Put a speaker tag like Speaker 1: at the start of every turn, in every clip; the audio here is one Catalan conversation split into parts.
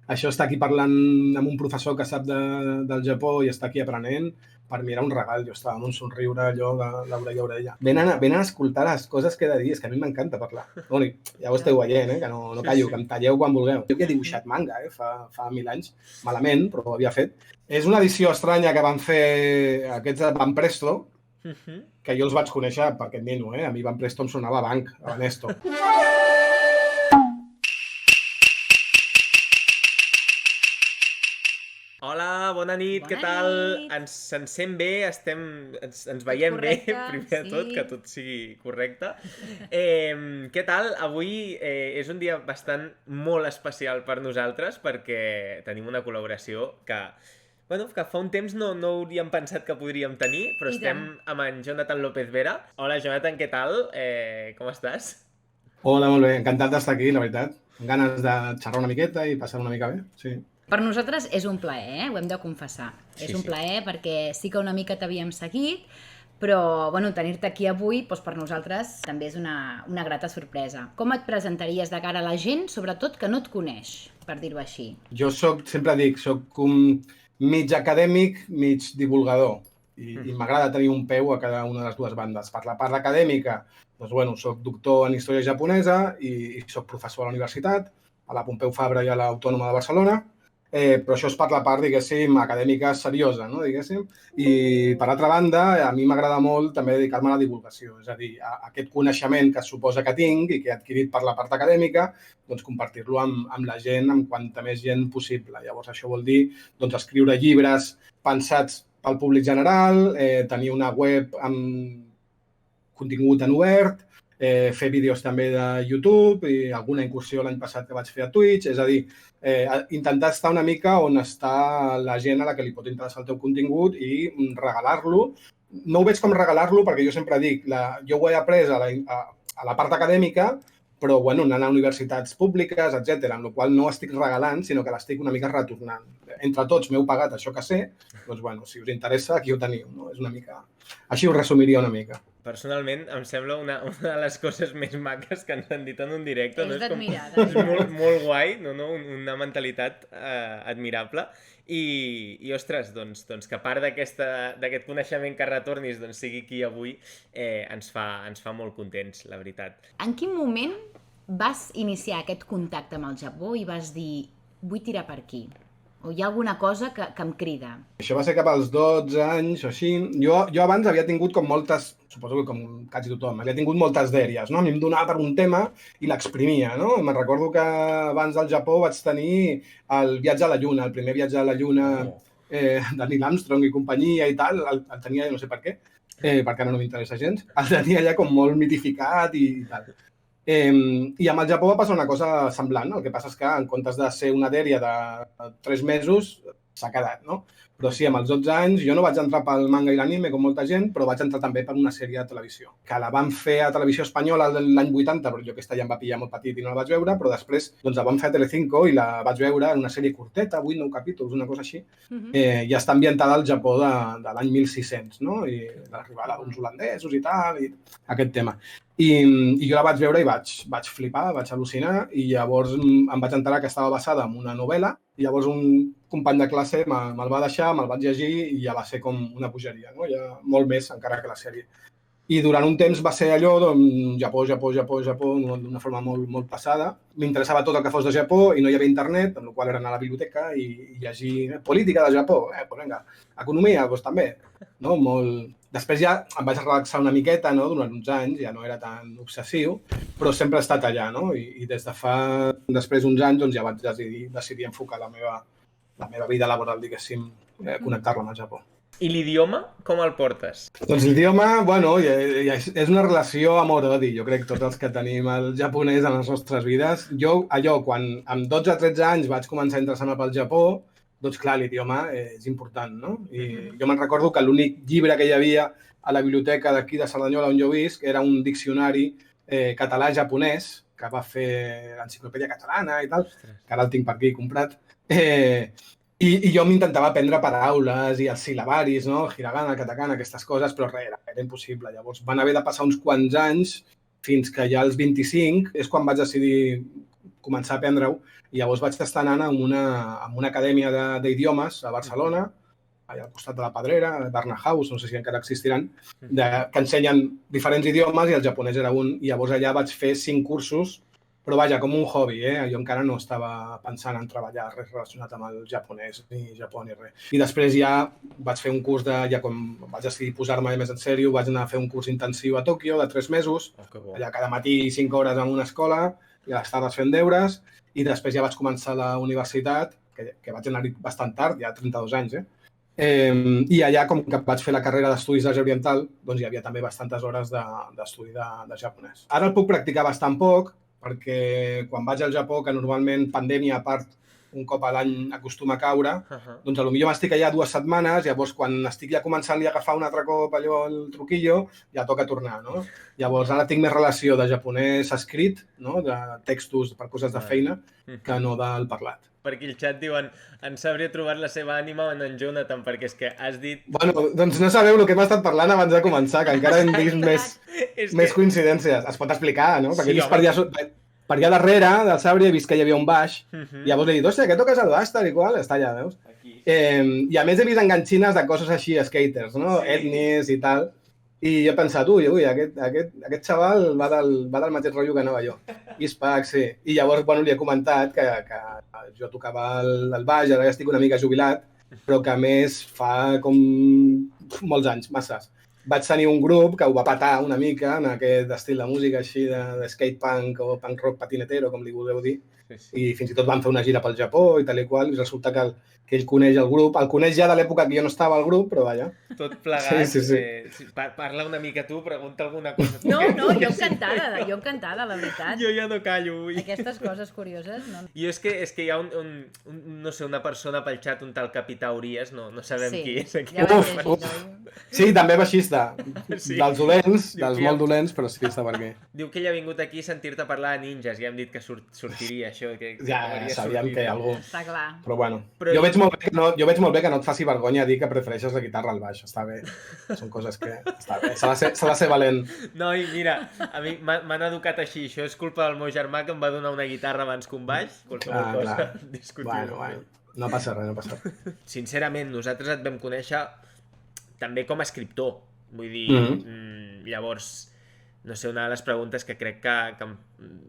Speaker 1: això està aquí parlant amb un professor que sap del Japó i està aquí aprenent, per mi era un regal. Jo estava amb un somriure allò de l'orella a orella. Venen a escoltar les coses que he de dir, és que a mi m'encanta parlar. Bueno, ja ho esteu veient, que no callo, que em talleu quan vulgueu. Jo havia dibuixat manga, fa 1000 anys, malament, però ho havia fet. És una edició estranya que van fer aquests Van Presto, que jo els vaig conèixer per aquest nino, A mi Van Presto em sonava a banc, a Banesto.
Speaker 2: Hola, bona nit, què tal? Ens sent bé, ens veiem bé, primer de tot, que tot sigui correcte. Què tal? Avui és un dia molt especial per nosaltres perquè tenim una col·laboració que fa un temps no hauríem pensat que podríem tenir, però estem amb en Jonathan López Vera. Hola, Jonathan, què tal? Com estàs?
Speaker 1: Hola, molt bé, encantat d'estar aquí, la veritat. Amb ganes de xerrar una miqueta i passar una mica bé, sí.
Speaker 3: Per nosaltres és un plaer, ho hem de confessar. És un plaer perquè sí que una mica t'havíem seguit, però tenir-te aquí avui per nosaltres també és una grata sorpresa. Com et presentaries de cara a la gent, sobretot que no et coneix, per dir-ho així?
Speaker 1: Jo sempre dic, soc un mig acadèmic, mig divulgador, i m'agrada tenir un peu a cada una de les dues bandes. Per la part acadèmica, soc doctor en història japonesa i soc professor a la universitat, a la Pompeu Fabra i a l'Autònoma de Barcelona, però això és per la part, diguéssim, acadèmica seriosa, no? Diguéssim. I, per altra banda, a mi m'agrada molt també dedicar-me a la divulgació, és a dir, a aquest coneixement que suposa que tinc i que he adquirit per la part acadèmica, compartir-lo amb la gent, amb quanta més gent possible. Llavors, això vol dir escriure llibres pensats pel públic general, tenir una web amb contingut en obert, fer vídeos també de YouTube i alguna incursió l'any passat que vaig fer a Twitch, és a dir, intentar estar una mica on està la gent a la que li pot interessar el teu contingut i regalar-lo. No ho veig com regalar-lo perquè jo sempre dic, jo ho he après a la part acadèmica, però anant a universitats públiques, etc., amb la qual no estic regalant, sinó que l'estic una mica retornant. Entre tots m'heu pagat això que sé, si us interessa, aquí ho teniu. No? És una mica... Així ho resumiria una mica.
Speaker 2: Personalment, em sembla una de les coses més maques que ens han dit en un directe.
Speaker 3: És d'admirar.
Speaker 2: És molt guai, una mentalitat admirable. I ostres, que a part d'aquest coneixement que retornis sigui aquí avui, ens fa molt contents, la veritat.
Speaker 3: En quin moment vas iniciar aquest contacte amb el Japó i vas dir, vull tirar per aquí? O hi ha alguna cosa que em crida?
Speaker 1: Això va ser cap als 12 anys o així. Jo abans havia tingut com moltes, suposo que com quasi tothom, havia tingut moltes dèries, no? A mi em donava per un tema i l'exprimia, no? Me'n recordo que abans del Japó vaig tenir el viatge a la Lluna, el primer viatge a la Lluna de Neil Armstrong i companyia i tal, el tenia, no sé per què, perquè ara no m'interessa gens, el tenia ja com molt mitificat i tal. I amb el Japó va passar una cosa semblant. El que passa és que en comptes de ser una dèria de 3 mesos, s'ha quedat, no? Però sí, amb els 12 anys, jo no vaig entrar pel manga i l'anime com molta gent, però vaig entrar també per una sèrie de televisió, que la van fer a Televisió Espanyola l'any 80, però jo aquesta ja em va pillar molt petit i no la vaig veure, però després la van fer a Telecinco i la vaig veure en una sèrie curteta, 8-9 capítols, una cosa així, i està ambientada al Japó de l'any 1600, no? I l'arribada d'uns holandesos i tal, i aquest tema. I jo la vaig veure i vaig flipar, vaig al·lucinar, i llavors em vaig enterar que estava basada en una novel·la, i llavors un company de classe me'l va deixar, me'l vaig llegir i ja va ser com una bogeria, no? Ja molt més encara que la sèrie. I durant un temps va ser allò, Japó, d'una forma molt passada. M'interessava tot el que fos de Japó i no hi havia internet, amb la qual era anar a la biblioteca i llegir política de Japó. Doncs vinga, economia, doncs també. No? Després ja em vaig relaxar una miqueta, no? Durant uns anys, ja no era tan obsessiu, però sempre he estat allà, no? I des de fa després uns anys doncs, ja vaig decidir enfocar la meva vida laboral, diguéssim, connectar-la amb el Japó.
Speaker 2: I l'idioma, com el portes?
Speaker 1: Doncs l'idioma, és una relació amor-odi. Jo crec que tots els que tenim el japonès en les nostres vides. Jo, quan amb 12 o 13 anys vaig començar a interessar-me pel Japó, doncs clar, l'idioma és important, no? I jo me'n recordo que l'únic llibre que hi havia a la biblioteca d'aquí de Cerdanyola, on jo visc, era un diccionari català-japonès que va fer l'Enciclopèdia Catalana i tal, que ara el tinc per aquí comprat. I jo m'intentava aprendre paraules i els sil·labaris, no? Hiragana, katakana, aquestes coses, però res, era impossible. Llavors van haver de passar uns quants anys fins que ja als 25 és quan vaig decidir començar a aprendre-ho, i llavors vaig estar anant a una acadèmia d'idiomes a Barcelona, allà al costat de la Pedrera, Barna House, no sé si encara existiran, que ensenyen diferents idiomes i el japonès era un, i llavors allà vaig fer 5 cursos, però vaja, com un hobby, jo encara no estava pensant en treballar res relacionat amb el japonès, ni Japó, ni res. I després ja vaig fer un curs ja com vaig decidir posar-me més en sèrio, vaig anar a fer un curs intensiu a Tòquio de 3 mesos, allà cada matí 5 hores en una escola, i a les tardes fent deures, i després ja vaig començar la universitat, que vaig anar bastant tard, ja 32 anys, i allà, com que vaig fer la carrera d'estudis d'Àsia Oriental, doncs hi havia també bastantes hores d'estudi de japonès. Ara el puc practicar bastant poc, perquè quan vaig al Japó, que normalment pandèmia a part un cop a l'any acostuma a caure, doncs potser m'estic allà 2 setmanes, llavors quan estic ja començant-li a agafar un altre cop allò el truquillo, ja toca tornar, no? Llavors ara tinc més relació de japonès escrit, no? De textos per coses de feina, que no del parlat.
Speaker 2: Per aquí el xat diuen en Sabri ha trobat la seva ànima en Jonathan, perquè és que has dit...
Speaker 1: Bueno, doncs no sabeu el que hem estat parlant abans de començar, que encara hem vist més coincidències. Es pot explicar, no? Perquè he vist per allà darrere del Sabri he vist que hi havia un baix, i llavors he dit, hòstia, què toques el baix, tal i qual? Està allà, veus? I a més he vist enganxines de coses així, skaters, no? Etnis i tal. I jo he pensat, ui, aquest xaval va del mateix rotllo que anava jo. Ispac, sí. I llavors, bueno, li he comentat que jo tocava el baix, ara ja estic una mica jubilat, però que a més fa com molts anys, masses. Vaig tenir un grup que ho va patar una mica en aquest estil de música així de skate punk o punk rock patinetero, com li voleu dir, i fins i tot van fer una gira pel Japó i tal i qual, i resulta que ell coneix el grup, el coneix ja de l'època que jo no estava al grup, però vaja.
Speaker 2: Tot plegat.
Speaker 1: Sí.
Speaker 2: Parla una mica tu, pregunta alguna cosa.
Speaker 3: No, jo encantada, la veritat.
Speaker 2: Jo ja no callo avui.
Speaker 3: Aquestes coses curioses, no?
Speaker 2: I és que hi ha no sé, una persona pel xat, un tal Capità Urias, no sabem qui és.
Speaker 1: Sí, també baixista. Dels dolents, dels molt dolents, però sí que està per aquí.
Speaker 2: Diu que ell ha vingut aquí a sentir-te parlar de ninjas, ja hem dit que sortiria això.
Speaker 1: Ja sabíem que hi ha algú.
Speaker 3: Està clar.
Speaker 1: Però bueno, jo veig molt bé que no et faci vergonya dir que prefereixes la guitarra al baix, està bé. Són coses que està bé, s'ha de ser valent.
Speaker 2: No, i mira, a mi m'han educat així, això és culpa del meu germà que em va donar una guitarra abans que un baix, qualsevol cosa discutible.
Speaker 1: Bueno, no passa res.
Speaker 2: Sincerament, nosaltres et vam conèixer també com a escriptor, vull dir, llavors, no sé, una de les preguntes que crec que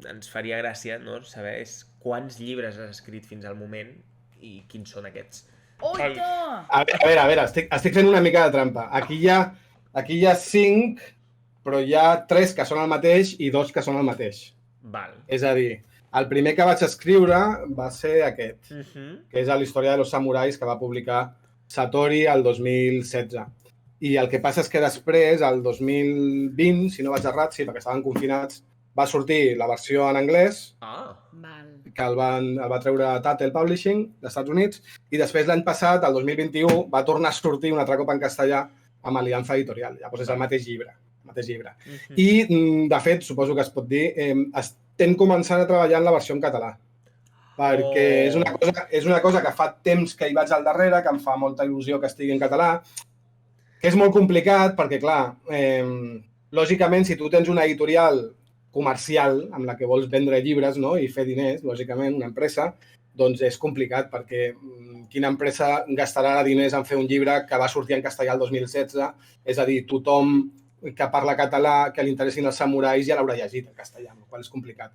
Speaker 2: ens faria gràcia, no?, saber és quants llibres has escrit fins al moment i quins són aquests.
Speaker 3: A
Speaker 1: veure, estic fent una mica de trampa. Aquí hi ha 5, però hi ha 3 que són el mateix i 2 que són el mateix.
Speaker 2: Val.
Speaker 1: És a dir, el primer que vaig escriure va ser aquest, que és la història de los samurais, que va publicar Satori el 2016. I el que passa és que després, el 2020, si no vaig errat, sí, perquè estaven confinats, va sortir la versió en anglès, que el va treure Tattle Publishing d'Estats Units, i després l'any passat, el 2021, va tornar a sortir un altre cop en castellà amb Aliança Editorial. Llavors és el mateix llibre. I, de fet, suposo que es pot dir, estem començant a treballar en la versió en català, perquè és una cosa que fa temps que hi vaig al darrere, que em fa molta il·lusió que estigui en català, que és molt complicat perquè, clar, lògicament, si tu tens una editorial comercial amb la que vols vendre llibres, no?, i fer diners, lògicament, una empresa, doncs és complicat perquè quina empresa gastarà diners en fer un llibre que va sortir en castellà el 2016? És a dir, tothom que parla català, que li interessin els samurais, ja l'haurà llegit en castellà, el qual és complicat.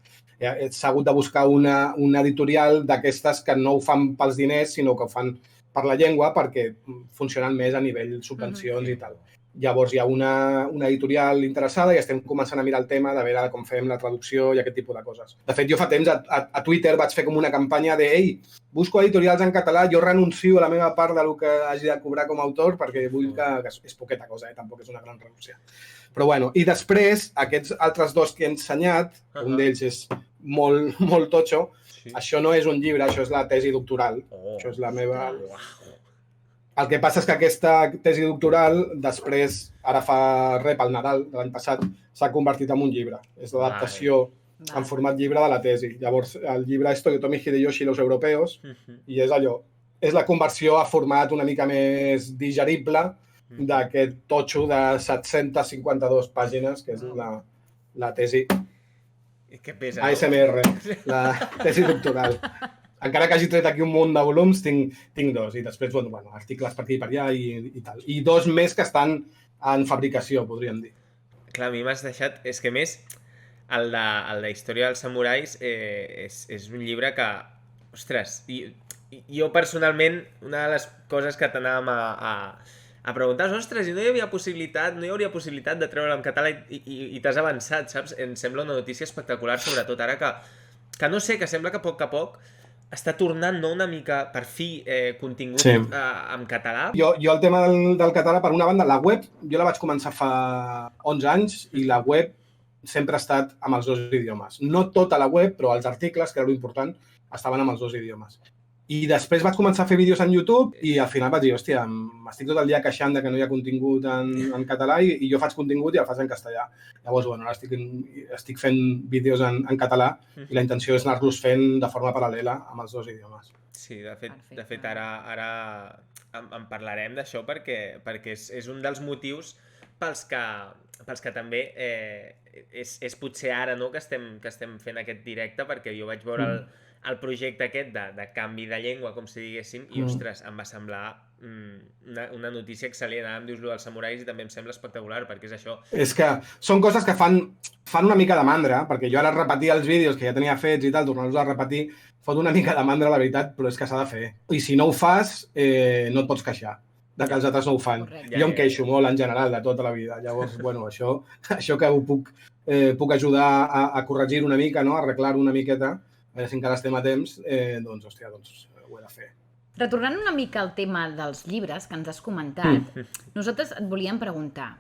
Speaker 1: S'ha hagut de buscar una editorial d'aquestes que no ho fan pels diners, sinó que ho fan per la llengua perquè funcionen més a nivell subvencions i tal. Llavors hi ha una editorial interessada i estem començant a mirar el tema de veure com fem la traducció i aquest tipus de coses. De fet, jo fa temps a Twitter vaig fer com una campanya de «Ei, busco editorials en català, jo renuncio a la meva part del que hagi de cobrar com a autor perquè vull que és poqueta cosa, tampoc és una gran renúncia». Però bueno, i després, aquests altres 2 que he ensenyat, un d'ells és molt, molt totxo, això no és un llibre, això és la tesi doctoral. Això és la meva... El que passa és que aquesta tesi doctoral, després, ara fa res, pel Nadal de l'any passat, s'ha convertit en un llibre. És l'adaptació en format llibre de la tesi. Llavors, el llibre és Toyotomi Hideyoshi i los europeos, i és allò. És la conversió a format una mica més digerible d'aquest totxo de 752 pàgines, que és la tesi.
Speaker 2: Que pesa, no?
Speaker 1: ASMR, la tesi doctoral. Encara que hagi tret aquí un munt de volums, tinc 2. I després, bueno, articles per aquí i per allà i tal. I 2 més que estan en fabricació, podríem dir.
Speaker 2: Clar, a mi m'has deixat... És que més, el de Història dels Samurais és un llibre que... Ostres, jo personalment, una de les coses que t'anàvem a preguntar és, ostres, i no hi hauria possibilitat de treure'l en català i t'has avançat, saps? Em sembla una notícia espectacular, sobretot ara que no sé, que sembla que a poc està tornant, no, una mica, per fi, contingut en català.
Speaker 1: Jo el tema del català, per una banda, la web, jo la vaig començar fa 11 anys i la web sempre ha estat amb els 2 idiomes. No tota la web, però els articles, que era l'important, estaven amb els 2 idiomes. I després vaig començar a fer vídeos en YouTube i al final vaig dir, hòstia, m'estic tot el dia queixant de que no hi ha contingut en català i jo faig contingut i el faig en castellà. Llavors, bueno, ara estic fent vídeos en català i la intenció és anar-los fent de forma paral·lela amb els 2 idiomes.
Speaker 2: Sí, de fet ara en parlarem d'això perquè és un dels motius pels que també és potser ara, no, que estem fent aquest directe, perquè jo vaig veure el projecte aquest de canvi de llengua, com si diguéssim, i ostres, em va semblar una notícia excel·lent. Ara em dius lo dels samurais i també em sembla espectacular, perquè és això.
Speaker 1: És que són coses que fan una mica de mandra, perquè jo ara repetir els vídeos que ja tenia fets i tal, tornar-los a repetir, fot una mica de mandra, la veritat, però és que s'ha de fer. I si no ho fas, no et pots queixar de que els altres no ho fan.
Speaker 3: Correcte.
Speaker 1: Jo em queixo molt, en general, de tota la vida. Llavors, bueno, això que ho puc ajudar a corregir una mica, no? A arreglar-ho una miqueta, a veure si encara estem a temps, doncs, hòstia, ho he de fer.
Speaker 3: Retornant una mica al tema dels llibres que ens has comentat, nosaltres et volíem preguntar.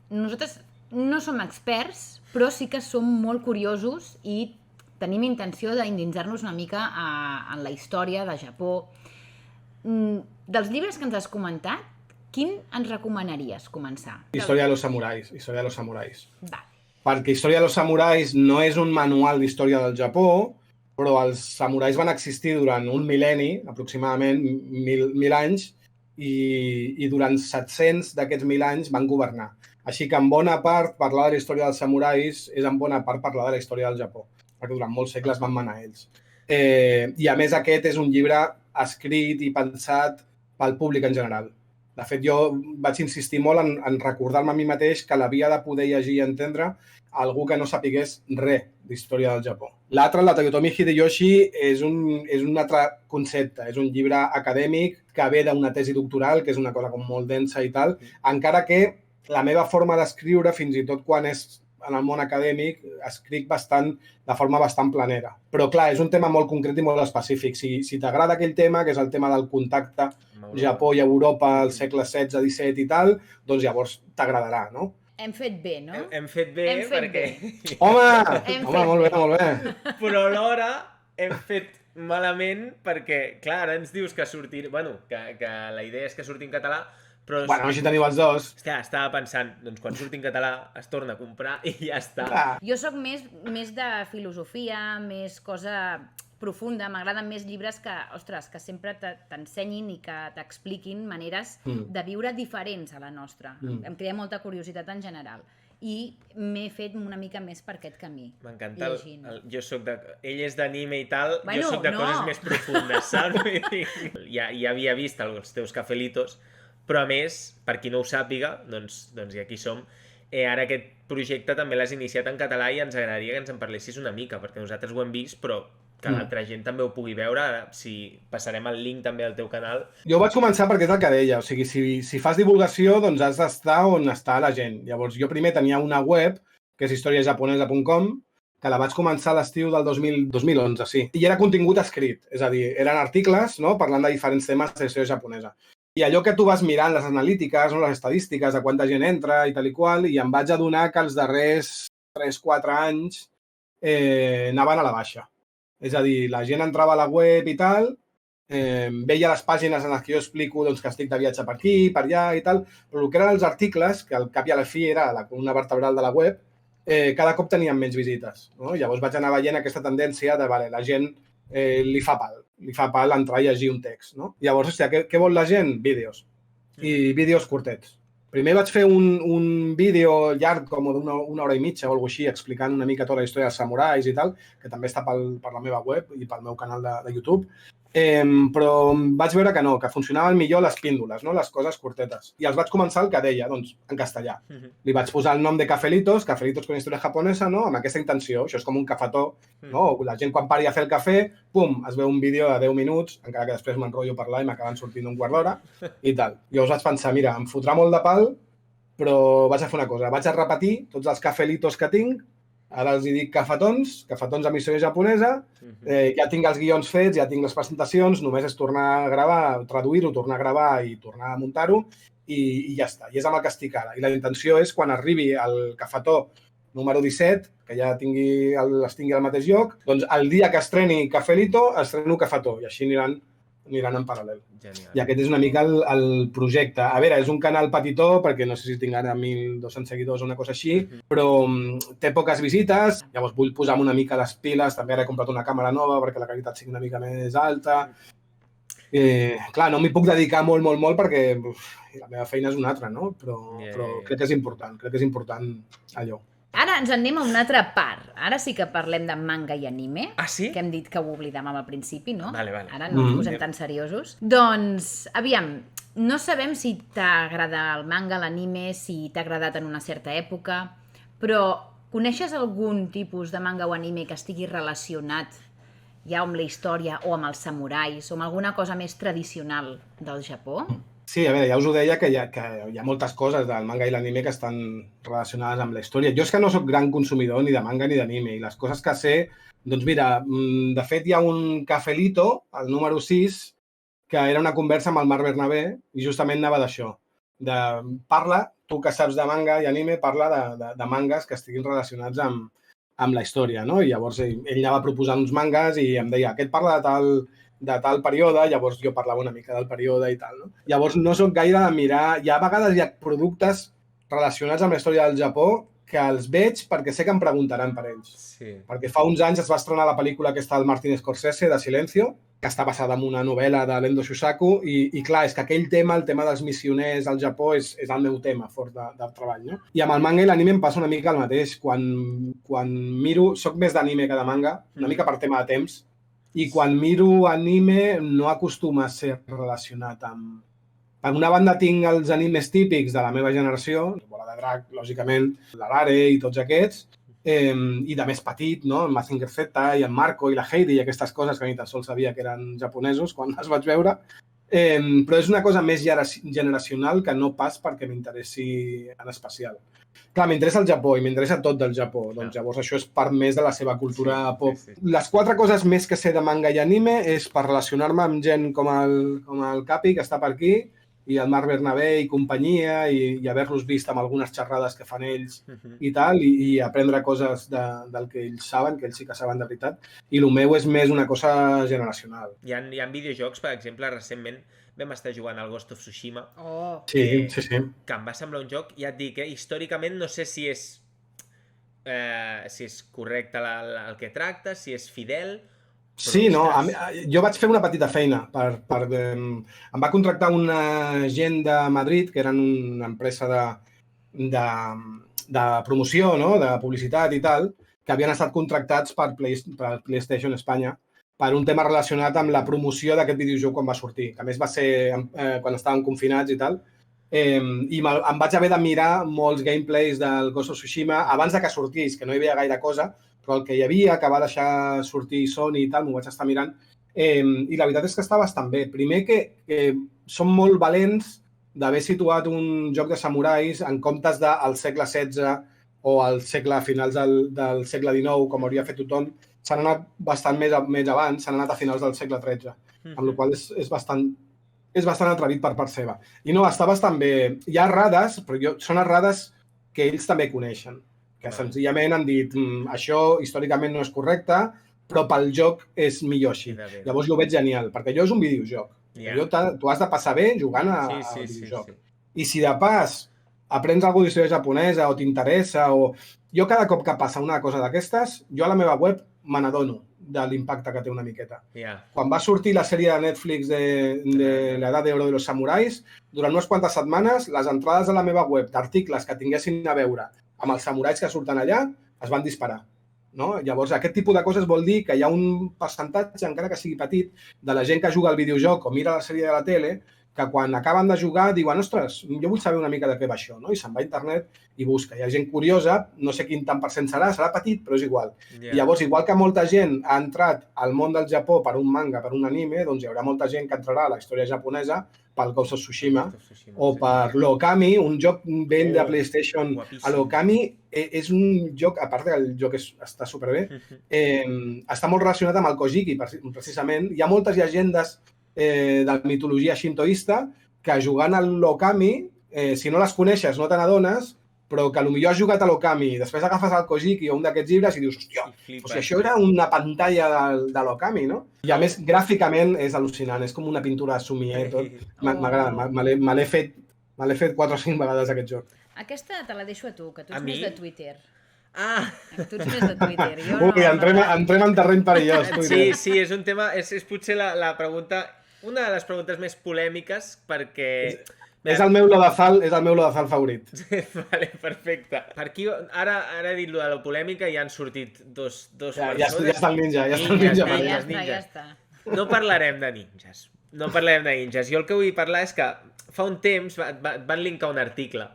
Speaker 3: Nosaltres no som experts, però sí que som molt curiosos i tenim intenció d'endinsar-nos una mica en la història de Japó. Dels llibres que ens has comentat, quin ens recomanaries començar?
Speaker 1: Història de los samurais.
Speaker 3: Va.
Speaker 1: Perquè Història de los samurais no és un manual d'història del Japó, però els samurais van existir durant un mil·lenni, aproximadament 1.000 anys, i durant 700 d'aquests 1.000 anys van governar. Així que en bona part parlar de la història dels samurais és en bona part parlar de la història del Japó, perquè durant molts segles van manar ells. I a més aquest és un llibre escrit i pensat pel públic en general. De fet, jo vaig insistir molt en recordar-me a mi mateix que l'havia de poder llegir i entendre algú que no sapigués res d'història del Japó. L'altre, la Toyotomi Hideyoshi, és un altre concepte. És un llibre acadèmic que ve d'una tesi doctoral, que és una cosa com molt densa i tal, encara que la meva forma d'escriure, fins i tot quan és en el món acadèmic, escric de forma bastant planera. Però, clar, és un tema molt concret i molt específic. Si t'agrada aquell tema, que és el tema del contacte Japó i Europa al segle XVI, XVII i tal, doncs llavors t'agradarà, no?
Speaker 3: Hem fet bé, no?
Speaker 2: Hem fet bé perquè...
Speaker 1: Home, molt bé.
Speaker 2: Però alhora hem fet malament perquè, clar, ara ens dius que sortir... Bueno, que la idea és que surti en català, però...
Speaker 1: Bueno, així teniu els 2.
Speaker 2: Hòstia, estava pensant, doncs quan surti en català es torna a comprar i ja està.
Speaker 3: Jo sóc més de filosofia, més cosa profunda, m'agraden més llibres que, ostres, que sempre t'ensenyin i que t'expliquin maneres de viure diferents a la nostra. Em crea molta curiositat en general. I m'he fet una mica més per aquest camí.
Speaker 2: M'encanta. Jo soc de... Ell és d'anime i tal, jo soc de coses més profundes, saps? Ja havia vist els teus cafelitos, però a més, per qui no ho sàpiga, doncs i aquí som. Ara aquest projecte també l'has iniciat en català i ens agradaria que ens en parlessis una mica, perquè nosaltres ho hem vist, però que l'altra gent també ho pugui veure, si passarem el link també al teu canal.
Speaker 1: Jo vaig començar perquè és el que deia, o sigui, si fas divulgació, doncs has d'estar on està la gent. Llavors, jo primer tenia una web, que és historiajaponesa.com, que la vaig començar a l'estiu del 2011, sí. I era contingut escrit, és a dir, eren articles, no?, parlant de diferents temes de història japonesa. I allò que tu vas mirant, les analítiques, no, les estadístiques de quanta gent entra i tal i qual, i em vaig adonar que els darrers 3-4 anys anaven a la baixa. És a dir, la gent entrava a la web i tal, veia les pàgines en les que jo explico doncs, que estic de viatge per aquí, per allà i tal, però el que eren els articles, que al cap i a la fi era la columna vertebral de la web, cada cop tenien menys visites. No? Llavors vaig anar veient aquesta tendència de la gent li fa pal entrar a llegir un text. No? Llavors, hòstia, què vol la gent? Vídeos. I vídeos curtets. Primer vaig fer un vídeo llarg, com d'una hora i mitja o alguna així, explicant una mica tota la història dels samurais i tal, que també està per la meva web i pel meu canal de YouTube. Però vaig veure que no, que funcionaven millor les píndoles, no? Les coses curtetes. I els vaig començar el que deia, doncs, en castellà. Li vaig posar el nom de Cafelitos con història japonesa, no? Amb aquesta intenció. Això és com un cafetó, no? La gent quan pari a fer el cafè, pum, es veu un vídeo de 10 minuts, encara que després m'enrotllo a parlar i m'acaben sortint un quart d'hora i tal. Llavors vaig pensar, mira, em fotrà molt de pal, però vaig a fer una cosa. Vaig a repetir tots els Cafelitos que tinc. Ara els dic cafetons amb història japonesa, ja tinc els guions fets, ja tinc les presentacions, només és tornar a gravar, traduir-ho, tornar a gravar i tornar a muntar-ho i ja està. I és amb el que estic ara. I la intenció és, quan arribi el cafetó número 17, que ja les tingui al mateix lloc, doncs el dia que estreni Cafelito, estreno Cafetó, i així aniran en paral·lel.
Speaker 2: Genial.
Speaker 1: I aquest és una mica el projecte. A veure, és un canal petitó, perquè no sé si tinc ara 1.200 seguidors o una cosa així, però té poques visites, llavors vull posar-me una mica les piles, també ara he comprat una càmera nova perquè la qualitat sigui una mica més alta. Clar, no m'hi puc dedicar molt, perquè la meva feina és una altra, no? Però crec que és important allò.
Speaker 3: Ara ens anem a una altra part. Ara sí que parlem de manga i anime.
Speaker 2: Ah, sí?
Speaker 3: Que hem dit que ho oblidàvem al principi, no?
Speaker 2: Vale.
Speaker 3: Ara no ens posem tan seriosos. Doncs, aviam, no sabem si t'agrada el manga, l'anime, si t'ha agradat en una certa època, però coneixes algun tipus de manga o anime que estigui relacionat ja amb la història o amb els samurais o amb alguna cosa més tradicional del Japó?
Speaker 1: Sí, a veure, ja us ho deia que hi ha moltes coses del manga i l'anime que estan relacionades amb la història. Jo és que no sóc gran consumidor ni de manga ni d'anime, i les coses que sé, doncs mira, de fet hi ha un Cafelito, el número 6, que era una conversa amb el Marc Bernabé, i justament anava d'això. Parla, tu que saps de manga i anime, parla de mangas que estiguin relacionats amb la història, no? I llavors ell anava proposant uns mangas i em deia, aquest parla de tal període, llavors jo parlava una mica del període i tal, no? Llavors no soc gaire de mirar... A vegades hi ha productes relacionats amb la història del Japó que els veig perquè sé que em preguntaran per ells.
Speaker 2: Sí.
Speaker 1: Perquè fa uns anys es va estrenar la pel·lícula aquesta del Martin Scorsese, de Silencio, que està basada en una novel·la de l'Endo Shusaku, i clar, és que aquell tema, el tema dels missioners al Japó, és el meu tema fort de treball, no? I amb el manga i l'anime em passa una mica el mateix. Quan miro... Soc més d'anime que de manga, una mica per tema de temps, i quan miro anime no acostuma a ser relacionat amb... Per una banda tinc els animes típics de la meva generació, Bola de Drac, lògicament, l'Arare i tots aquests, i de més petit, no? El Mazinger Z i el Marco i la Heidi i aquestes coses que ni tan sols sabia que eren japonesos quan els vaig veure. Però és una cosa més generacional que no pas perquè m'interessi en especial. Clar, m'interessa el Japó i m'interessa tot del Japó, doncs llavors això és part més de la seva cultura pop.
Speaker 2: Sí.
Speaker 1: Les 4 coses més que sé de manga i anime és per relacionar-me amb gent com el Capi, que està per aquí, i el Marc Bernabé i companyia, i haver-los vist amb algunes xerrades que fan ells i tal, i aprendre coses del que ells saben, que ells sí que saben de veritat, i el meu és més una cosa generacional.
Speaker 2: Hi ha videojocs, per exemple, recentment vam estar jugant al Ghost of Tsushima.
Speaker 1: Sí.
Speaker 2: Que em va semblar un joc, ja et dic, històricament no sé si és correcte el que tracta, si és fidel...
Speaker 1: Sí, no, jo vaig fer una petita feina. Em va contractar una gent de Madrid, que eren una empresa de promoció, no? De publicitat i tal, que havien estat contractats per PlayStation Espanya per un tema relacionat amb la promoció d'aquest videojoc quan va sortir, que a més va ser quan estàvem confinats i tal. I em vaig haver de mirar molts gameplays del Ghost of Tsushima abans de que sortís, que no hi havia gaire cosa, però el que hi havia, que va deixar sortir Sony i tal, m'ho vaig estar mirant, i la veritat és que està bastant bé. Primer que són molt valents d'haver situat un joc de samurais en comptes del segle XVI o al finals del segle XIX, com hauria fet tothom. S'han anat bastant més abans, s'han anat a finals del segle XIII, amb la qual cosa és bastant atrevit per part seva. I no, està bastant bé. Hi ha errades, però són errades que ells també coneixen, que senzillament han dit això històricament no és correcte, però pel joc és millor així. Llavors jo ho veig genial, perquè allò és un videojoc. Tu has de passar bé jugant al videojoc. I si de pas aprens alguna d'història japonesa o t'interessa, o... Jo cada cop que passa una cosa d'aquestes, jo a la meva web me n'adono de l'impacte que té una miqueta.
Speaker 2: Yeah.
Speaker 1: Quan va sortir la sèrie de Netflix de l'edat d'oro de los samurais, durant unes quantes setmanes, les entrades a la meva web d'articles que tinguessin a veure amb els samurais que surten allà es van disparar. No? Llavors, aquest tipus de coses vol dir que hi ha un percentatge, encara que sigui petit, de la gent que juga al videojoc o mira la sèrie de la tele, que quan acaben de jugar diuen, ostres, jo vull saber una mica de què va això, no? I se'n va a internet i busca. Hi ha gent curiosa, no sé quin tant percent serà petit, però és igual.
Speaker 2: Yeah.
Speaker 1: I llavors, igual que molta gent ha entrat al món del Japó per un manga, per un anime, doncs hi haurà molta gent que entrarà a la història japonesa pel Ghost of Tsushima o per l'Okami, un joc vell de PlayStation. L'Okami és un joc, a part que el joc està superbé, està molt relacionat amb el Kojiki, precisament. Hi ha moltes llegendes de la mitologia shintoista que jugant a l'Okami, si no les coneixes no te n'adones, però que potser has jugat a l'Okami i després agafes el Kojiki o un d'aquests llibres i dius, hòstia, o sigui, això era una pantalla de l'Okami, no? I a més, gràficament és al·lucinant, és com una pintura somier, tot. M'agrada, me l'he fet 4 o 5 vegades aquest joc.
Speaker 3: Aquesta te la deixo a tu, que tu ets més de Twitter.
Speaker 2: Ah!
Speaker 3: Tu ets més de Twitter.
Speaker 1: Ui, entrem en terreny perillós.
Speaker 2: Sí, és un tema, és potser la pregunta, una de les preguntes més polèmiques, perquè...
Speaker 1: És el meu Lodazal favorit.
Speaker 2: Vale, perfecte. Per aquí, ara he dit lo de la polèmica i han sortit dos persones.
Speaker 1: Ja està el ninja,
Speaker 3: Ja està.
Speaker 2: No parlarem de ninjas. Jo el que vull parlar és que fa un temps van linkar un article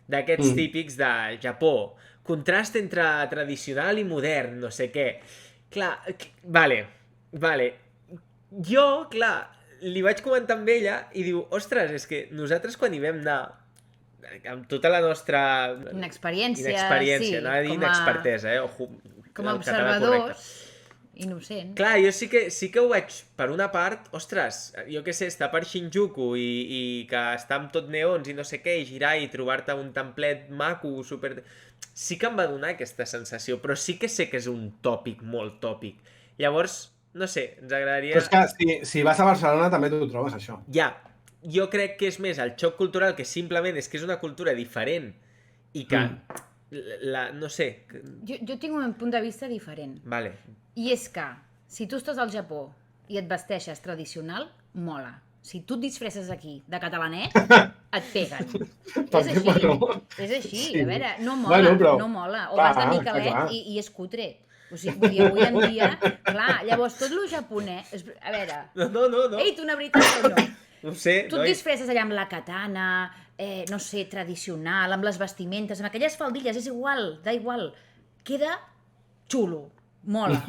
Speaker 2: d'aquests típics de Japó. Contrast entre tradicional i modern, no sé què. Clar, vale. Jo, clar, li vaig comentar amb ella i diu, ostres, és que nosaltres quan hi vam anar, amb tota la nostra...
Speaker 3: Inexperiència, sí.
Speaker 2: No ha de dir inexpertesa, Ojo,
Speaker 3: com a observadors innocents.
Speaker 2: Clar, jo sí que ho veig, per una part, ostres, jo què sé, estar per Shinjuku i que està amb tot neons i no sé què, i girar i trobar-te un templet maco, super... Sí que em va donar aquesta sensació, però sí que sé que és un tòpic, molt tòpic. Llavors... No sé, ens agradaria...
Speaker 1: Però és que si vas a Barcelona també t'ho trobes, això.
Speaker 2: Ja, jo crec que és més el xoc cultural, que simplement és que és una cultura diferent i que, no sé...
Speaker 3: Jo tinc un punt de vista diferent.
Speaker 2: Vale.
Speaker 3: I és que, si tu estàs al Japó i et vesteixes tradicional, mola. Si tu et disfresses aquí de catalanet, et peguen. És així, a veure, no mola. O vas de Miquelet i és cutre. O sigui, avui en dia, clar, llavors tot lo japonès... A veure...
Speaker 2: No.
Speaker 3: Ei, tu una veritat o no?
Speaker 2: No sé,
Speaker 3: tu et disfresses allà amb la katana, no sé, tradicional, amb les vestimentes, amb aquelles faldilles, és igual, da igual. Queda xulo, mola.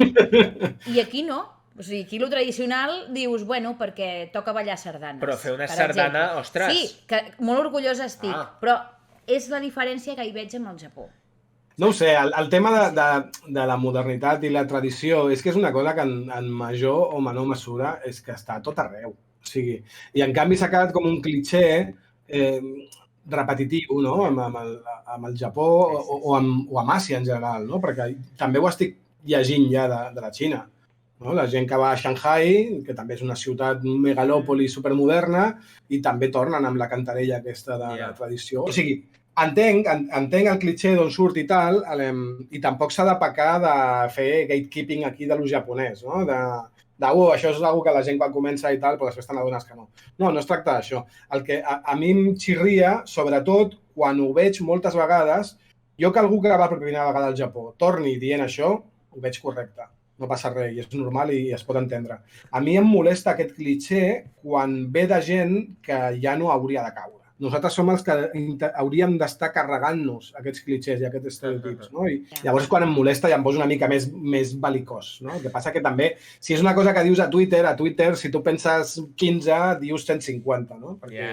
Speaker 3: I aquí no. O sigui, aquí lo tradicional dius, bueno, perquè toca ballar sardanes.
Speaker 2: Però fer una sardana, ostres!
Speaker 3: Sí, que molt orgullosa estic, però és la diferència que hi veig amb el Japó.
Speaker 1: No ho sé, el tema de la modernitat i la tradició és que és una cosa que en major o menor mesura és que està a tot arreu. O sigui, i en canvi s'ha quedat com un cliché repetitiu, no? Amb el Japó o amb Àsia en general, no? Perquè també ho estic llegint ja de la Xina. No? La gent que va a Shanghai, que també és una ciutat megalòpoli supermoderna, i també tornen amb la cantarella aquesta de la tradició. O sigui, entenc el cliché d'on surt i tal, i tampoc s'ha de pecar de fer gatekeeping aquí de lo japonès, no? Això és una que la gent quan comença i tal, però després te n'adones que no. No es tracta d'això. El que a mi em xirria, sobretot quan ho veig moltes vegades, jo que algú que va per primera vegada al Japó torni dient això, ho veig correcte. No passa res, i és normal i es pot entendre. A mi em molesta aquest cliché quan ve de gent que ja no hauria de caure. Nosaltres som els que hauríem d'estar carregant-nos aquests clichés i aquests estereotips, no? I llavors quan em molesta ja em poso una mica més belicós, no? El que passa que també, si és una cosa que dius a Twitter, si tu penses 15, dius 150, no? Perquè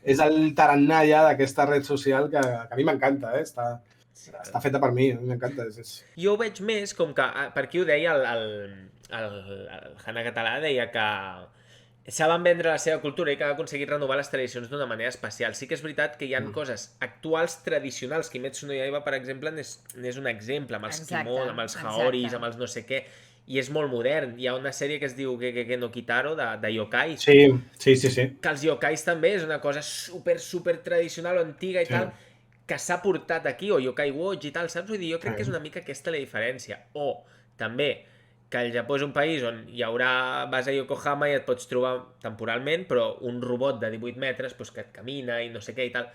Speaker 1: és el tarannà ja d'aquesta red social que a mi m'encanta, està feta per mi, a mi m'encanta.
Speaker 2: Jo ho veig més com que, per aquí ho deia el Hana Català, deia que saben vendre la seva cultura i que ha aconseguit renovar les tradicions d'una manera especial. Sí que és veritat que hi ha coses actuals tradicionals, Kimetsu no Yaiba, per exemple, n'és un exemple, amb els kimono, amb els haoris, amb els no sé què, i és molt modern. Hi ha una sèrie que es diu Gegege no Kitaro, de yokais.
Speaker 1: Sí.
Speaker 2: Que els yokais també és una cosa super tradicional o antiga i tal, que s'ha portat aquí, o Yokai Watch i tal, saps? Vull dir, jo crec que és una mica aquesta la diferència. O, també, que el Japó és un país on hi haurà, vas a Yokohama i et pots trobar temporalment, però un robot de 18 metres doncs, que et camina i no sé què i tal.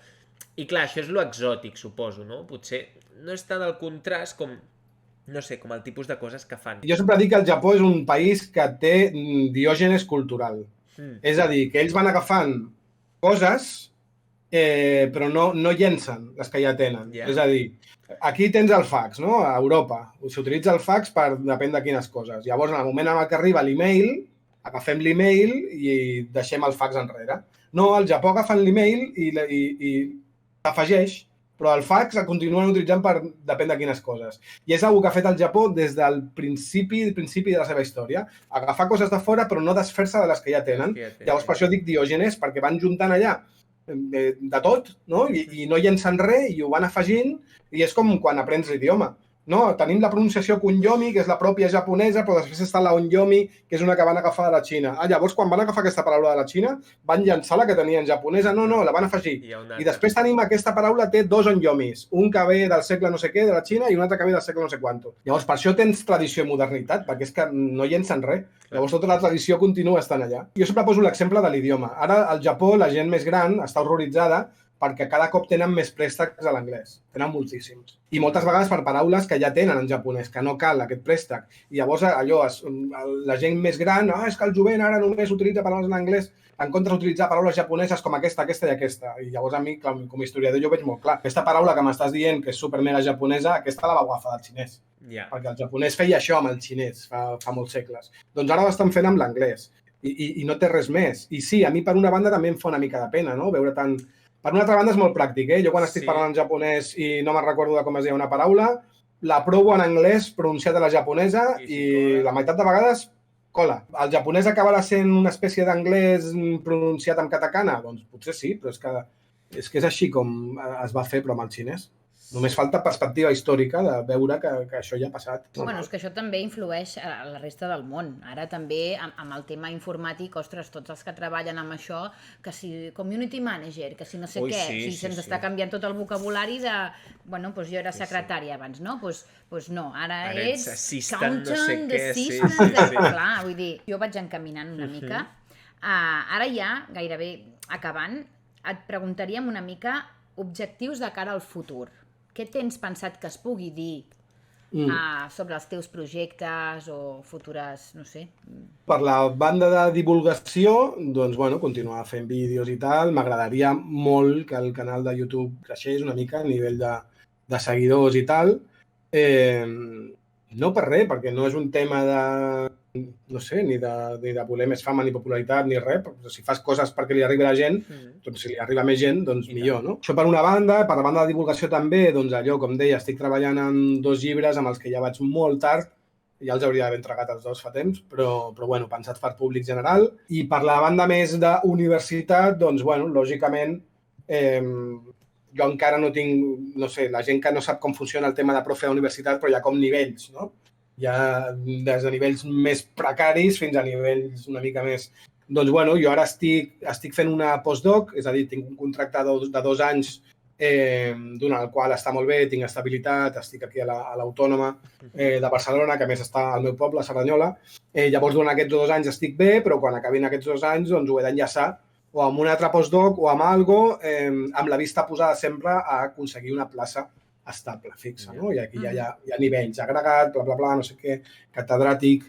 Speaker 2: I clar, això és lo exòtic, suposo, no? Potser no és tant el contrast com, no sé, com el tipus de coses que fan.
Speaker 1: Jo sempre dic que el Japó és un país que té diògenes cultural. És a dir, que ells van agafant coses, però no llencen les que ja tenen. És a dir, aquí tens el fax, no? A Europa s'utilitza el fax per depèn de quines coses. Llavors, en el moment en què arriba l'email, agafem l'email i deixem el fax enrere. No, al Japó agafen l'email i l'afegeix, però el fax el continuen utilitzant per depèn de quines coses. I és una que ha fet el Japó des del principi de la seva història. Agafar coses de fora, però no desfer-se de les que ja tenen. Llavors, per això dic diògenes, perquè van juntant allà de tot, no? I no llencen res i ho van afegint, i és com quan aprens l'idioma. No, tenim la pronunciació kunyomi, que és la pròpia japonesa, però després està la onyomi, que és una que van agafar de la Xina. Llavors, quan van agafar aquesta paraula de la Xina, van llançar la que tenien japonesa. No, la van afegir. I després tenim aquesta paraula, té dos onyomis. Un que ve del segle no sé què, de la Xina, i un altre que ve del segle no sé quanto. Llavors, per això tens tradició i modernitat, perquè és que no llencen res. Llavors, tota la tradició continua estant allà. Jo sempre poso l'exemple de l'idioma. Ara, al Japó, la gent més gran està horroritzada perquè cada cop tenen més préstecs a l'anglès. Tenen moltíssims. I moltes vegades per paraules que ja tenen en japonès, que no cal aquest préstec. I llavors allò, la gent més gran, és que el jovent ara només utilitza paraules en anglès, en comptes d'utilitzar paraules japoneses com aquesta i aquesta. I llavors a mi, com a historiador, jo veig molt clar. Aquesta paraula que m'estàs dient, que és supermega japonesa, aquesta la va agafar del xinès. Perquè el japonès feia això amb el xinès fa molts segles. Doncs ara ho estan fent amb l'anglès. I no té res més. I sí, a mi per una banda també em fa una mica de pena, no? Veure tant... Per una altra banda és molt pràctic, Jo quan estic parlant en japonès i no me'n recordo de com es deia una paraula, la provo en anglès pronunciat a la japonesa i la meitat de vegades cola. El japonès acabarà sent una espècie d'anglès pronunciat en katakana? Doncs potser sí, però és que és així com es va fer, però amb el xinès. Només falta perspectiva històrica de veure que això ja ha passat.
Speaker 3: Bueno, és que això també influeix a la resta del món. Ara també, amb el tema informàtic, ostres, tots els que treballen amb això, que si community manager, que si no sé què, si se'ns està canviant tot el vocabulari de... Bueno, doncs jo era secretària abans, no? Doncs no, ara ets accountant, assistant... Clar, vull dir, jo vaig encaminant una mica. Ara ja, gairebé acabant, et preguntaríem una mica objectius de cara al futur. Què tens pensat que es pugui dir sobre els teus projectes o futures, no sé?
Speaker 1: Per la banda de divulgació, doncs, continuar fent vídeos i tal. M'agradaria molt que el canal de YouTube creixés una mica a nivell de seguidors i tal. No per res, perquè no és un tema de... no sé, ni de voler més fama ni popularitat ni res, però si fas coses perquè li arribi a la gent, doncs si li arriba més gent, doncs millor, no? Això per una banda, per la banda de divulgació també, doncs allò, com deia, estic treballant en 2 llibres amb els que ja vaig molt tard, ja els hauria d'haver entregat els 2 fa temps, però pensats per públic general. I per la banda més d'universitat, doncs, lògicament, jo encara no tinc, no sé, la gent que no sap com funciona el tema de profe d'universitat, però hi ha com nivells, no? Hi ha des de nivells més precaris fins a nivells una mica més... Doncs, jo ara estic fent una postdoc, és a dir, tinc un contracte de 2 anys d'un al qual està molt bé, tinc estabilitat, estic aquí a l'Autònoma de Barcelona, que a més està al meu poble, a Cerdanyola. Llavors, durant aquests 2 anys estic bé, però quan acabin aquests 2 anys, doncs ho he d'enllaçar o amb un altre postdoc o amb alguna cosa, amb la vista posada sempre a aconseguir una plaça estable, fixa, no? I aquí ja hi ha nivells, agregat, bla, bla, bla, no sé què, catedràtic,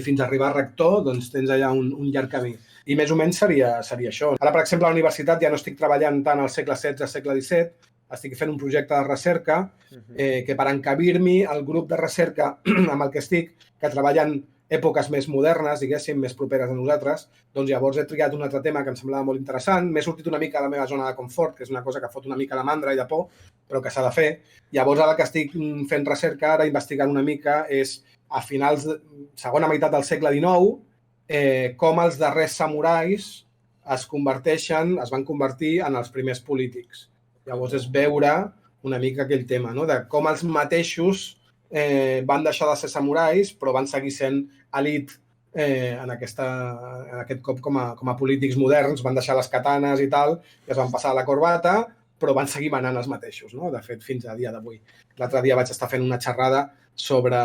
Speaker 1: fins a arribar a rector, doncs tens allà un llarg camí. I més o menys seria això. Ara, per exemple, a la universitat ja no estic treballant tant al segle XVI, segle XVII, estic fent un projecte de recerca que per encabir-m'hi al grup de recerca amb el que estic, que treballen èpoques més modernes, diguéssim, més properes a nosaltres, doncs llavors he triat un altre tema que em semblava molt interessant. M'he sortit una mica de la meva zona de confort, que és una cosa que fot una mica de mandra i de por, però que s'ha de fer. Llavors, ara que estic fent recerca, ara investigant una mica, és a finals de segona meitat del segle XIX, com els darrers samurais es van convertir en els primers polítics. Llavors, és veure una mica aquell tema, no? De com els mateixos van deixar de ser samurais, però van seguir sent elit en aquest cop com a polítics moderns, van deixar les katanes i tal, i es van passar a la corbata, però van seguir manant els mateixos, no? De fet, fins a dia d'avui. L'altre dia vaig estar fent una xerrada sobre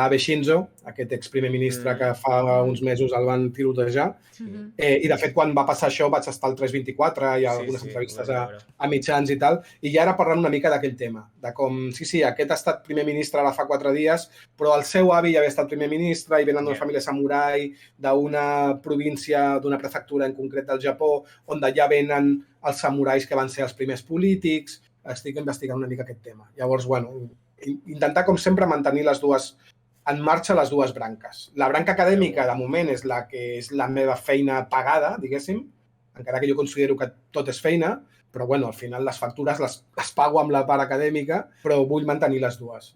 Speaker 1: Abe Shinzo, aquest exprimer ministre que fa uns mesos el van tirotejar. I, de fet, quan va passar això vaig estar al 324 i algunes entrevistes a mitjans i tal, i ja era parlant una mica d'aquell tema, de com, sí, aquest ha estat primer ministre ara fa 4 dies, però el seu avi ja havia estat primer ministre i venen d'una família samurai, d'una província, d'una prefectura en concret del Japó, on d'allà venen els samurais que van ser els primers polítics. Estic investigant una mica aquest tema. Llavors, bueno, intentar, com sempre, mantenir en marxa les dues branques. La branca acadèmica, de moment, és la que és la meva feina pagada, diguéssim, encara que jo considero que tot és feina, però, bueno, al final les factures les pago amb la part acadèmica, però vull mantenir les dues.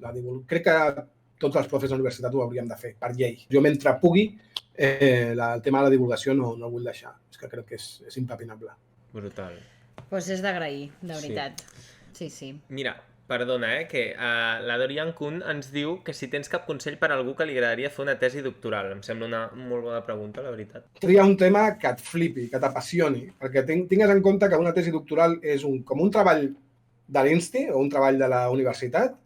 Speaker 1: Crec que tots els profes de la universitat ho hauríem de fer, per llei. Jo, mentre pugui, el tema de la divulgació no el vull deixar. És que crec que és impepinable.
Speaker 2: Brutal.
Speaker 3: Doncs és d'agrair, de veritat. Sí.
Speaker 2: Mira, perdona, que la Dorian Kuhn ens diu que si tens cap consell per a algú que li agradaria fer una tesi doctoral. Em sembla una molt bona pregunta, la veritat.
Speaker 1: Tria un tema que et flipi, que t'apassioni, perquè tingues en compte que una tesi doctoral és com un treball de l'Insti o un treball de la universitat,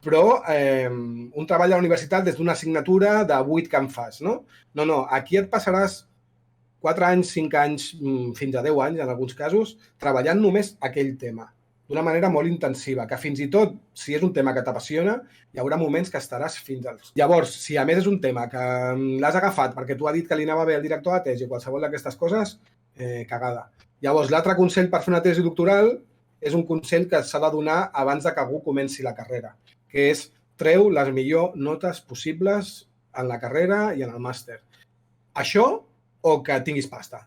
Speaker 1: però un treball de la universitat des d'una assignatura de 8 que en fas, no? No, aquí et passaràs 4 anys, 5 anys, fins a 10 anys, en alguns casos, treballant només aquell tema, d'una manera molt intensiva, que fins i tot, si és un tema que t'apassiona, hi haurà moments que estaràs fins als... Llavors, si a més és un tema que l'has agafat perquè tu has dit que li anava bé el director de tesi o qualsevol d'aquestes coses, cagada. Llavors, l'altre consell per fer una tesi doctoral és un consell que s'ha de donar abans de que algú comenci la carrera, que és treu les millors notes possibles en la carrera i en el màster. Això o que tinguis pasta.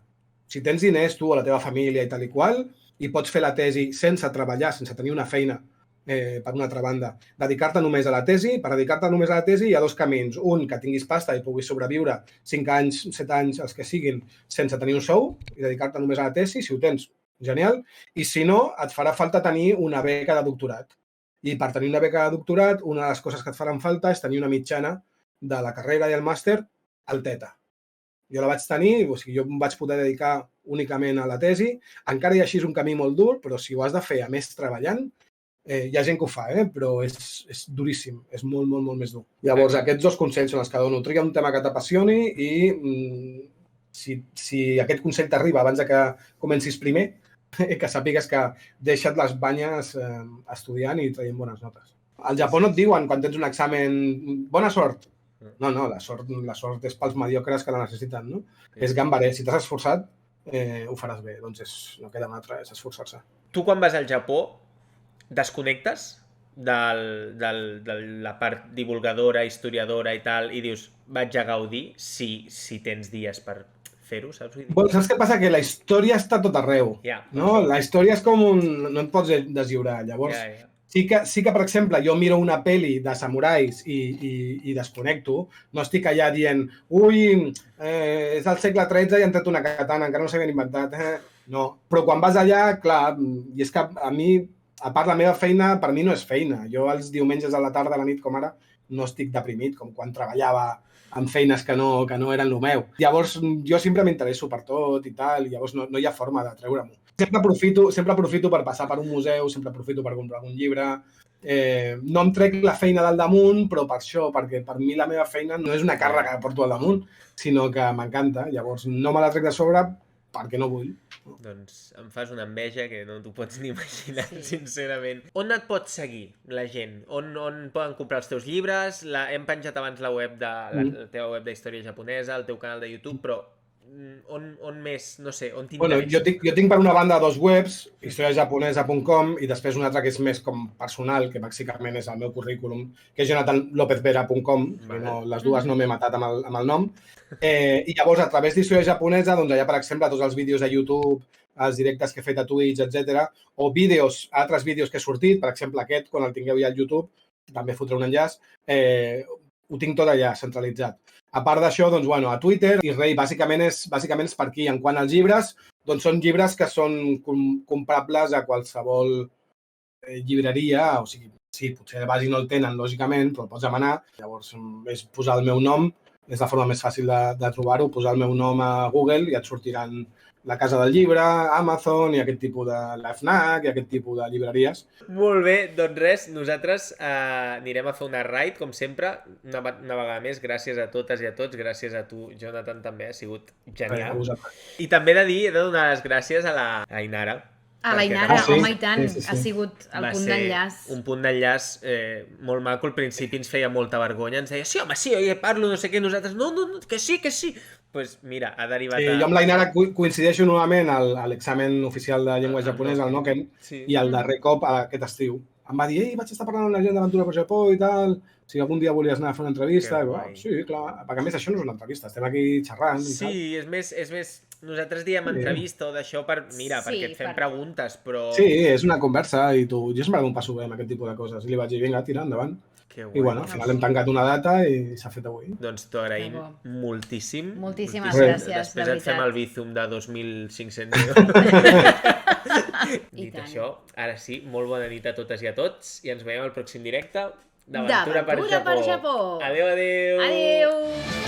Speaker 1: Si tens diners, tu o la teva família i tal i qual, i pots fer la tesi sense treballar, sense tenir una feina, per una altra banda. Dedicar-te només a la tesi. Per dedicar-te només a la tesi hi ha 2 camins. Un, que tinguis pasta i puguis sobreviure 5 anys, 7 anys, els que siguin, sense tenir un sou i dedicar-te només a la tesi. Si ho tens, genial. I si no, et farà falta tenir una beca de doctorat. I per tenir una beca de doctorat, una de les coses que et faran falta és tenir una mitjana de la carrera i el màster alteta. Jo la vaig tenir, o sigui, jo em vaig poder dedicar únicament a la tesi. Encara hi ha així un camí molt dur, però si ho has de fer a més treballant, hi ha gent que ho fa, però és duríssim, és molt, molt, molt més dur. Llavors, aquests 2 consells són els que dono. Triga un tema que t'apassioni i si aquest consell t'arriba abans que comencis primer, que sàpigues que deixa't les banyes estudiant i traient bones notes. Al Japó no et diuen, quan tens un examen, bona sort. No, la sort és pels mediocres que la necessiten, no? És gambaré. Si t'has esforçat, ho faràs bé. Doncs no queda una altra, és esforçar-se.
Speaker 2: Tu, quan vas al Japó, desconnectes de la part divulgadora, historiadora i tal, i dius, vaig a gaudir si tens dies per fer-ho, saps?
Speaker 1: Bueno, saps què passa? Que la història està tot arreu, no? La història és com no et pots deslliurar. Llavors, sí que, per exemple, jo miro una pel·li de samurais i desconnecto, no estic allà dient és del segle XIII i han tret una katana, encara no s'havien inventat. No, però quan vas allà, clar, i és que a mi, a part la meva feina, per mi no és feina. Jo els diumenges a la tarda, a la nit, com ara, no estic deprimit, com quan treballava amb feines que no eren el meu. Llavors, jo sempre m'interesso per tot i tal, i llavors no hi ha forma de treure-m'ho. Sempre aprofito per passar per un museu, sempre aprofito per comprar algun llibre. No em trec la feina del damunt, però per això, perquè per mi la meva feina no és una càrrega que porto al damunt, sinó que m'encanta. Llavors, no me la trec de sobre perquè no vull.
Speaker 2: Doncs em fas una enveja que no t'ho pots ni imaginar, sincerament. On et pot seguir la gent? On poden comprar els teus llibres? Hem penjat abans la teva web d'història japonesa, el teu canal de YouTube, però on més, no sé, on t'interessa?
Speaker 1: Bueno, jo tinc per una banda 2 webs, historiajaponesa.com, i després una altra que és més com personal, que bàsicament és el meu currículum, que és jonathanlopezvera.com, les dues no m'he matat amb el nom. I llavors, a través d'Història Japonesa, doncs allà, per exemple, tots els vídeos de YouTube, els directes que he fet a Twitch, etc. O altres vídeos que he sortit, per exemple aquest, quan el tingueu ja al YouTube, també fotré un enllaç, ho tinc tot allà, centralitzat. A part d'això, doncs, bueno, a Twitter, i bàsicament és per aquí. En quant als llibres, doncs són llibres que són comprables a qualsevol llibreria, o sigui, sí, potser de base no el tenen, lògicament, però el pots demanar. Llavors, és posar el meu nom, és la forma més fàcil de trobar-ho, posar el meu nom a Google i et sortiran la Casa del Llibre, Amazon i aquest tipus de la FNAC i aquest tipus de llibreries.
Speaker 2: Molt bé, doncs res, nosaltres anirem a fer una raid, com sempre, una vegada més, gràcies a totes i a tots, gràcies a tu, Jonathan, també, ha sigut genial. I també he de donar les gràcies a la Ainara.
Speaker 3: A l'Ainara, home, i tant, ha sigut el punt d'enllaç.
Speaker 2: Un punt d'enllaç molt maco, al principi ens feia molta vergonya, ens deia, sí, home, sí, jo parlo, no sé què, nosaltres, no, que sí. Pues mira, ha derivat
Speaker 1: jo amb l'Ainara coincideixo novament a l'examen oficial de llengua japonesa, el Noken, i el darrer cop aquest estiu. Em va dir, vaig estar parlant amb la gent d'Aventura per Japó i tal, si algun dia volies anar a fer una entrevista. Sí, clar, perquè a més això no és una entrevista, estem aquí xerrant.
Speaker 2: Sí, és més, nosaltres diem entrevista o d'això perquè et fem preguntes, però...
Speaker 1: Sí, és una conversa i jo sempre m'ho passo bé amb aquest tipus de coses. I li vaig dir, vinga, tira, endavant. I bueno, al final hem tancat una data i s'ha fet avui.
Speaker 2: Doncs t'ho agraïm moltíssim.
Speaker 3: Moltíssimes gràcies,
Speaker 2: després et fem el Bizum de 2.500 euros. Dit això, ara sí, molt bona nit a totes i a tots i ens veiem al pròxim directe d'Aventura per Japó.
Speaker 3: Adéu.
Speaker 2: Adéu.
Speaker 3: Adéu.